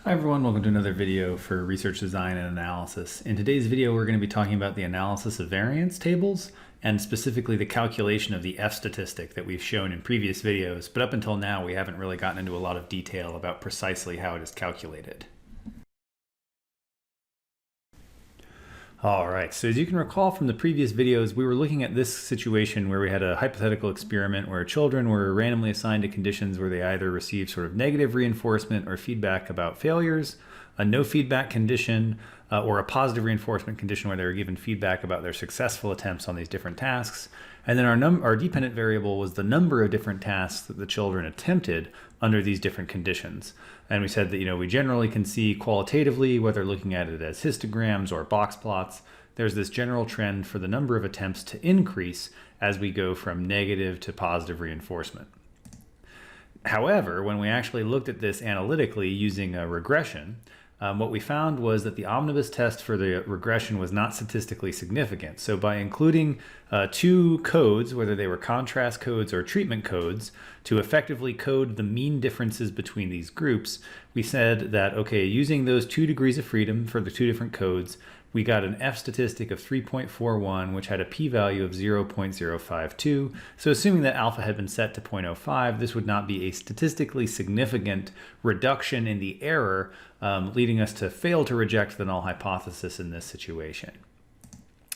Hi everyone, welcome to another video for research design and analysis. In today's video, we're going to be talking about the analysis of variance tables and specifically the calculation of the F-statistic that we've shown in previous videos, but up until now we haven't really gotten into a lot of detail about precisely how it is calculated. All right, so as you can recall from the previous videos, we were looking at this situation where we had a hypothetical experiment where children were randomly assigned to conditions where they either received sort of negative reinforcement or feedback about failures, a no feedback condition, or a positive reinforcement condition where they were given feedback about their successful attempts on these different tasks. And then our dependent variable was the number of different tasks that the children attempted under these different conditions. And we said that, we generally can see qualitatively, whether looking at it as histograms or box plots, there's this general trend for the number of attempts to increase as we go from negative to positive reinforcement. However, when we actually looked at this analytically using a regression, what we found was that the omnibus test for the regression was not statistically significant. So by including two codes, whether they were contrast codes or treatment codes, to effectively code the mean differences between these groups, we said that, okay, using those 2 degrees of freedom for the two different codes, we got an F statistic of 3.41, which had a p-value of 0.052. So assuming that alpha had been set to 0.05, this would not be a statistically significant reduction in the error, leading us to fail to reject the null hypothesis in this situation.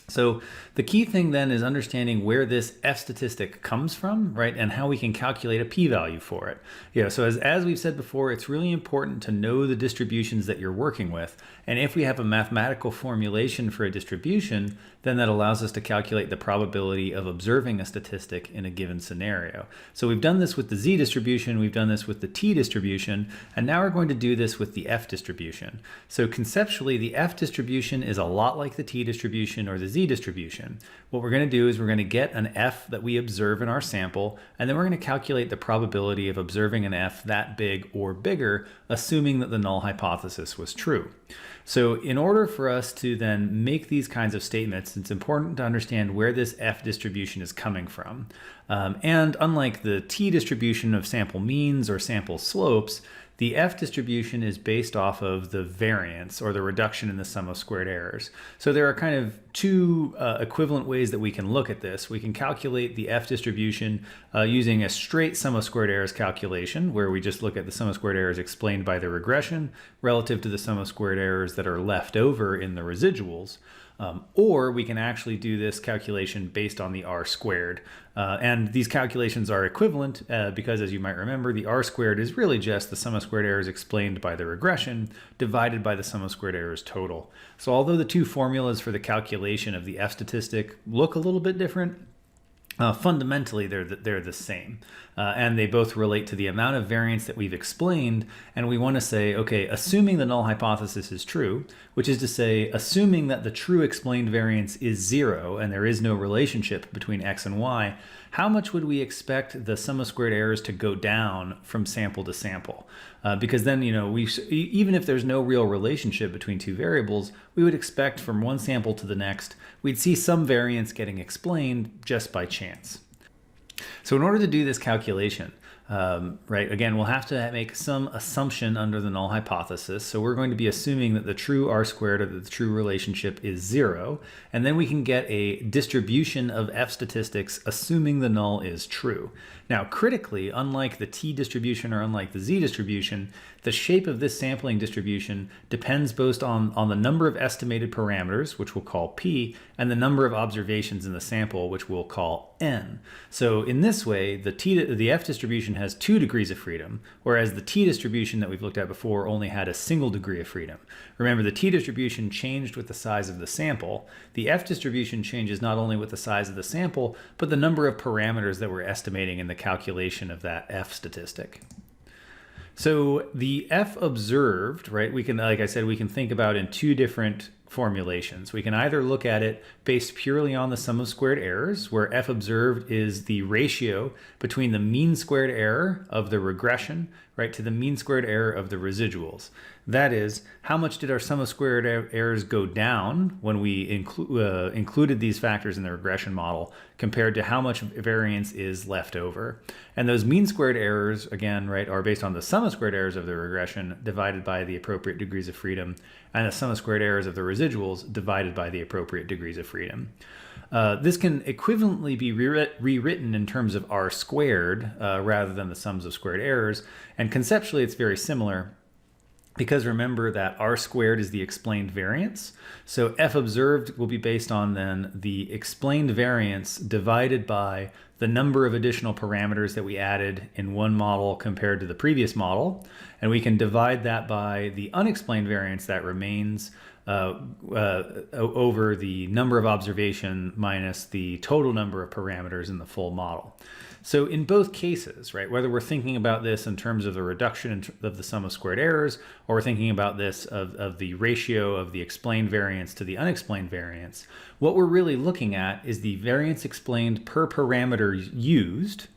So the key thing then is understanding where this F statistic comes from, right, and how we can calculate a p-value for it. So as we've said before, it's really important to know the distributions that you're working with. And if we have a mathematical formulation for a distribution, then that allows us to calculate the probability of observing a statistic in a given scenario. So we've done this with the Z distribution, we've done this with the T distribution, and now we're going to do this with the F distribution. So conceptually, the F distribution is a lot like the T distribution or the Z distribution. What we're going to do is we're going to get an F that we observe in our sample, and then we're going to calculate the probability of observing an F that big or bigger, assuming that the null hypothesis was true. So in order for us to then make these kinds of statements, it's important to understand where this F distribution is coming from. And unlike the T distribution of sample means or sample slopes, the F distribution is based off of the variance or the reduction in the sum of squared errors. So there are kind of two equivalent ways that we can look at this. We can calculate the F distribution using a straight sum of squared errors calculation, where we just look at the sum of squared errors explained by the regression relative to the sum of squared errors that are left over in the residuals. Or we can actually do this calculation based on the R squared. And these calculations are equivalent because, as you might remember, the R squared is really just the sum of squared errors explained by the regression divided by the sum of squared errors total. So although the two formulas for the calculation of the F statistic look a little bit different, fundamentally, they're the same, and they both relate to the amount of variance that we've explained, and we want to say, okay, assuming the null hypothesis is true, which is to say, assuming that the true explained variance is 0 and there is no relationship between x and y, how much would we expect the sum of squared errors to go down from sample to sample? Because then, even if there's no real relationship between two variables, we would expect from one sample to the next, we'd see some variance getting explained just by chance. So in order to do this calculation, again, we'll have to make some assumption under the null hypothesis. So we're going to be assuming that the true R squared or that the true relationship is 0. And then we can get a distribution of F statistics assuming the null is true. Now, critically, unlike the T distribution or unlike the Z distribution, the shape of this sampling distribution depends both on the number of estimated parameters, which we'll call P, and the number of observations in the sample, which we'll call N. So in this way, the F distribution has 2 degrees of freedom, whereas the T distribution that we've looked at before only had a single degree of freedom. Remember, the T distribution changed with the size of the sample. The F distribution changes not only with the size of the sample, but the number of parameters that we're estimating in the calculation of that F statistic. So the F observed, right, we can, like I said, we can think about in two different formulations. We can either look at it based purely on the sum of squared errors, where F observed is the ratio between the mean squared error of the regression, right, to the mean squared error of the residuals. That is, how much did our sum of squared errors go down when we included these factors in the regression model compared to how much variance is left over. And those mean squared errors, again, right, are based on the sum of squared errors of the regression divided by the appropriate degrees of freedom, and the sum of squared errors of the residuals divided by the appropriate degrees of freedom. This can equivalently be rewritten in terms of R squared rather than the sums of squared errors, and conceptually it's very similar, because remember that R squared is the explained variance. So F observed will be based on then the explained variance divided by the number of additional parameters that we added in one model compared to the previous model. And we can divide that by the unexplained variance that remains over the number of observation minus the total number of parameters in the full model. So in both cases, right, whether we're thinking about this in terms of the reduction of the sum of squared errors, or we're thinking about this of the ratio of the explained variance to the unexplained variance, what we're really looking at is the variance explained per parameter used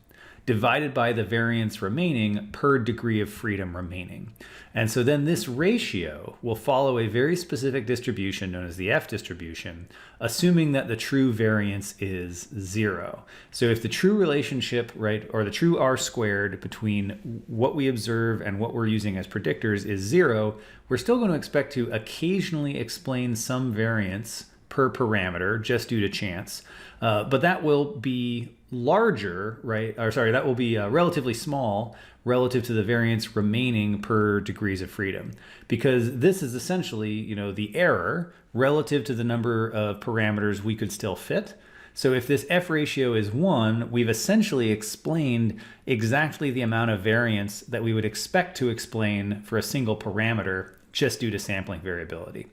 divided by the variance remaining per degree of freedom remaining. And so then this ratio will follow a very specific distribution known as the F-distribution, assuming that the true variance is 0. So if the true relationship, right, or the true R squared between what we observe and what we're using as predictors is 0, we're still going to expect to occasionally explain some variance per parameter just due to chance. But that will be larger, right? Or sorry, that will be relatively small relative to the variance remaining per degrees of freedom, because this is essentially, you know, the error relative to the number of parameters we could still fit. So if this F ratio is 1, we've essentially explained exactly the amount of variance that we would expect to explain for a single parameter just due to sampling variability.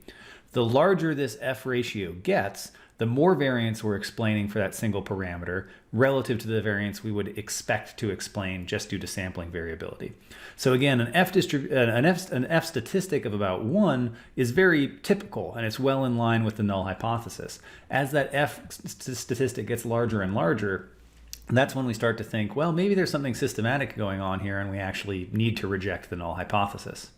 The larger this F ratio gets, the more variance we're explaining for that single parameter relative to the variance we would expect to explain just due to sampling variability. So again, an F statistic of about 1 is very typical, and it's well in line with the null hypothesis. As that F statistic gets larger and larger, that's when we start to think, well, maybe there's something systematic going on here and we actually need to reject the null hypothesis.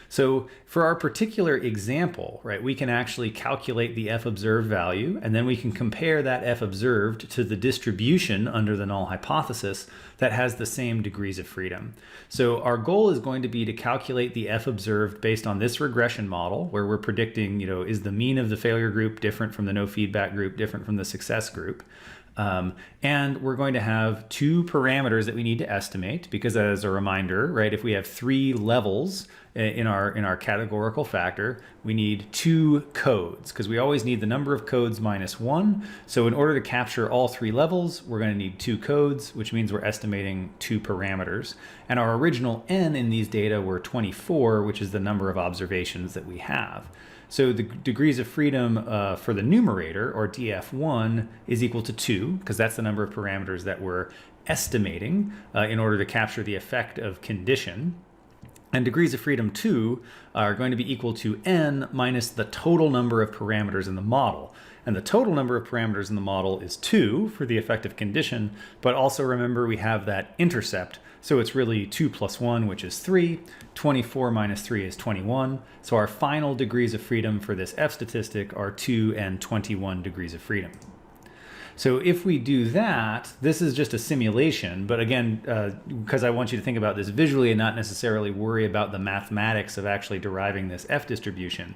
So for our particular example, right, we can actually calculate the F observed value, and then we can compare that F observed to the distribution under the null hypothesis that has the same degrees of freedom. So our goal is going to be to calculate the F observed based on this regression model, where we're predicting, you know, is the mean of the failure group different from the no feedback group, different from the success group. And we're going to have 2 parameters that we need to estimate, because as a reminder, right, if we have 3 levels in our categorical factor, we need 2 codes, because we always need the number of codes minus 1. So in order to capture all 3 levels, we're going to need 2 codes, which means we're estimating 2 parameters. And our original n in these data were 24, which is the number of observations that we have. So the degrees of freedom for the numerator, or df1, is equal to 2, because that's the number of parameters that we're estimating in order to capture the effect of condition. And degrees of freedom 2 are going to be equal to n minus the total number of parameters in the model. And the total number of parameters in the model is 2 for the effective condition, but also remember we have that intercept. So it's really 2 plus 1, which is 3. 24 minus 3 is 21. So our final degrees of freedom for this F statistic are 2 and 21 degrees of freedom. So if we do that, this is just a simulation, but again, because I want you to think about this visually and not necessarily worry about the mathematics of actually deriving this F distribution.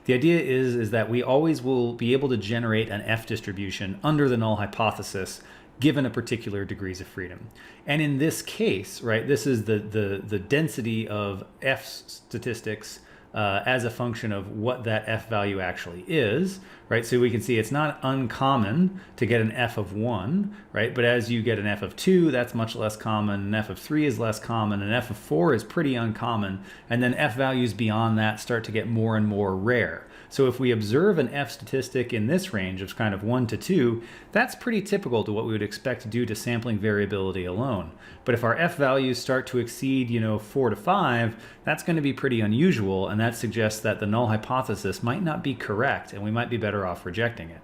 The idea is that we always will be able to generate an F distribution under the null hypothesis given a particular degrees of freedom. And in this case, right, this is the density of F statistics as a function of what that F value actually is, right? So we can see it's not uncommon to get an F of 1, right? But as you get an F of 2, that's much less common. An F of 3 is less common. An F of 4 is pretty uncommon. And then F values beyond that start to get more and more rare. So if we observe an F statistic in this range of kind of 1 to 2, that's pretty typical to what we would expect due to sampling variability alone. But if our F values start to exceed, 4 to 5, that's going to be pretty unusual, and that suggests that the null hypothesis might not be correct, and we might be better off rejecting it.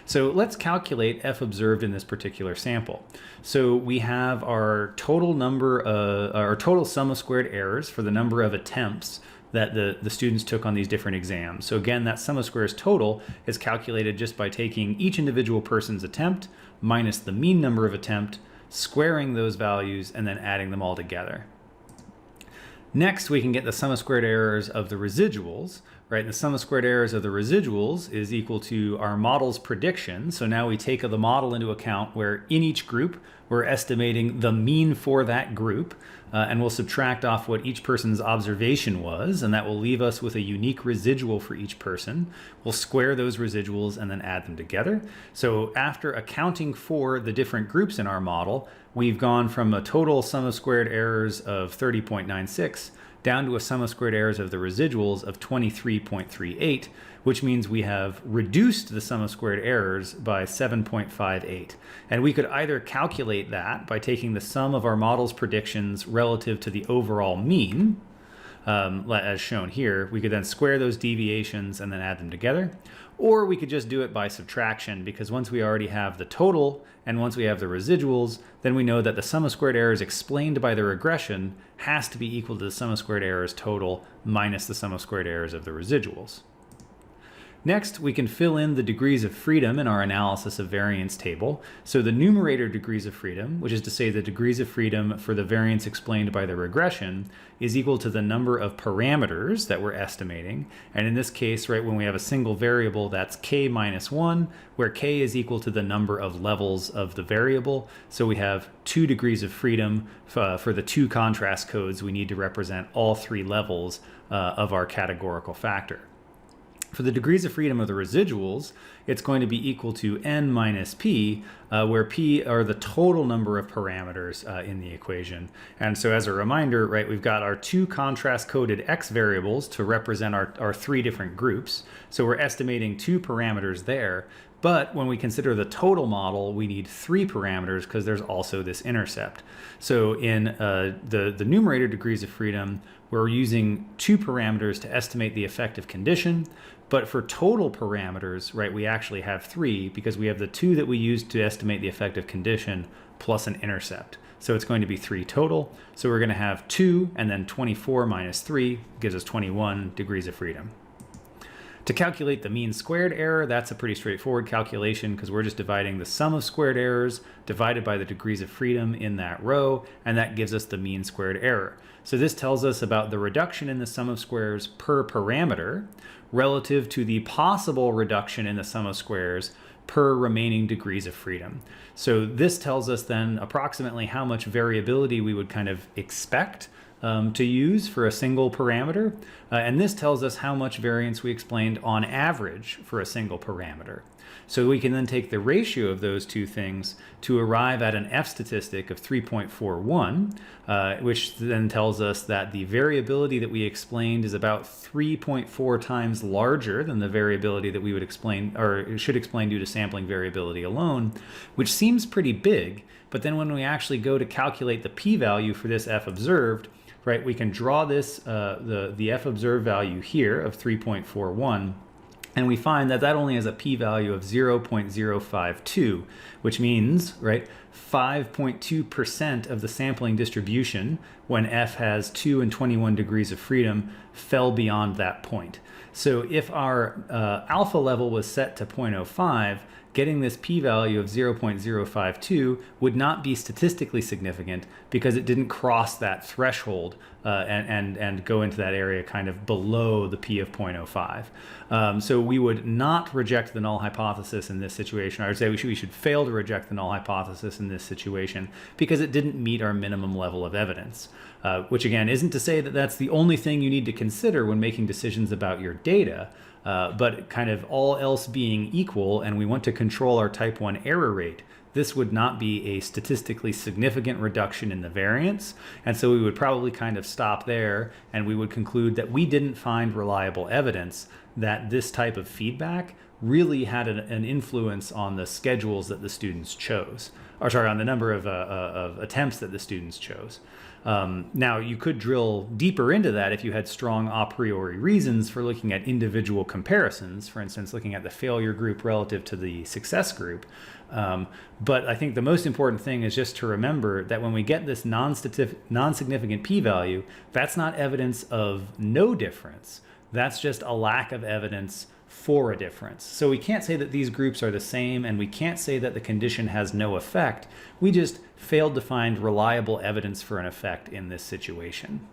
So let's calculate F observed in this particular sample. So we have our total sum of squared errors for the number of attempts that the students took on these different exams. So again, that sum of squares total is calculated just by taking each individual person's attempt minus the mean number of attempt, squaring those values, and then adding them all together. Next, we can get the sum of squared errors of the residuals, right? The sum of squared errors of the residuals is equal to our model's prediction. So now we take the model into account where in each group, we're estimating the mean for that group, and we'll subtract off what each person's observation was, and that will leave us with a unique residual for each person. We'll square those residuals and then add them together. So after accounting for the different groups in our model, we've gone from a total sum of squared errors of 30.96 down to a sum of squared errors of the residuals of 23.38, which means we have reduced the sum of squared errors by 7.58. And we could either calculate that by taking the sum of our model's predictions relative to the overall mean, as shown here. We could then square those deviations and then add them together. Or we could just do it by subtraction, because once we already have the total and once we have the residuals, then we know that the sum of squared errors explained by the regression has to be equal to the sum of squared errors total minus the sum of squared errors of the residuals. Next, we can fill in the degrees of freedom in our analysis of variance table. So the numerator degrees of freedom, which is to say the degrees of freedom for the variance explained by the regression, is equal to the number of parameters that we're estimating. And in this case, right, when we have a single variable, that's k minus 1, where k is equal to the number of levels of the variable. So we have 2 degrees of freedom for the 2 contrast codes we need to represent all 3 levels of our categorical factor. For the degrees of freedom of the residuals, it's going to be equal to n minus p, where p are the total number of parameters in the equation. And so as a reminder, right, we've got our 2 contrast-coded x variables to represent our 3 different groups. So we're estimating 2 parameters there. But when we consider the total model, we need 3 parameters because there's also this intercept. So in the numerator degrees of freedom, we're using 2 parameters to estimate the effective condition. But for total parameters, right, we actually have 3 because we have the 2 that we used to estimate the effective condition plus an intercept. So it's going to be 3 total. So we're going to have 2 and then 24 minus 3 gives us 21 degrees of freedom. To calculate the mean squared error, that's a pretty straightforward calculation because we're just dividing the sum of squared errors divided by the degrees of freedom in that row, and that gives us the mean squared error. So this tells us about the reduction in the sum of squares per parameter relative to the possible reduction in the sum of squares per remaining degrees of freedom. So this tells us then approximately how much variability we would kind of expect to use for a single parameter. And this tells us how much variance we explained on average for a single parameter. So we can then take the ratio of those 2 things to arrive at an F statistic of 3.41, which then tells us that the variability that we explained is about 3.4 times larger than the variability that we would explain or should explain due to sampling variability alone, which seems pretty big. But then when we actually go to calculate the p-value for this F observed, right, we can draw this, the F observed value here of 3.41, and we find that that only has a p-value of 0.052, which means, right, 5.2% of the sampling distribution when F has 2 and 21 degrees of freedom fell beyond that point. So if our alpha level was set to 0.05, getting this p-value of 0.052 would not be statistically significant because it didn't cross that threshold and go into that area kind of below the p of 0.05. So we would not reject the null hypothesis in this situation. I would say we should fail to reject the null hypothesis in this situation because it didn't meet our minimum level of evidence. Which again isn't to say that that's the only thing you need to consider when making decisions about your data. But kind of all else being equal, and we want to control our type 1 error rate, this would not be a statistically significant reduction in the variance. And so we would probably kind of stop there, and we would conclude that we didn't find reliable evidence that this type of feedback really had an influence on the schedules that the students chose, or sorry, on the number of attempts that the students chose. Now, you could drill deeper into that if you had strong a priori reasons for looking at individual comparisons, for instance, looking at the failure group relative to the success group. But I think the most important thing is just to remember that when we get this non-significant p-value, that's not evidence of no difference. That's just a lack of evidence for a difference. So we can't say that these groups are the same, and we can't say that the condition has no effect. We just failed to find reliable evidence for an effect in this situation.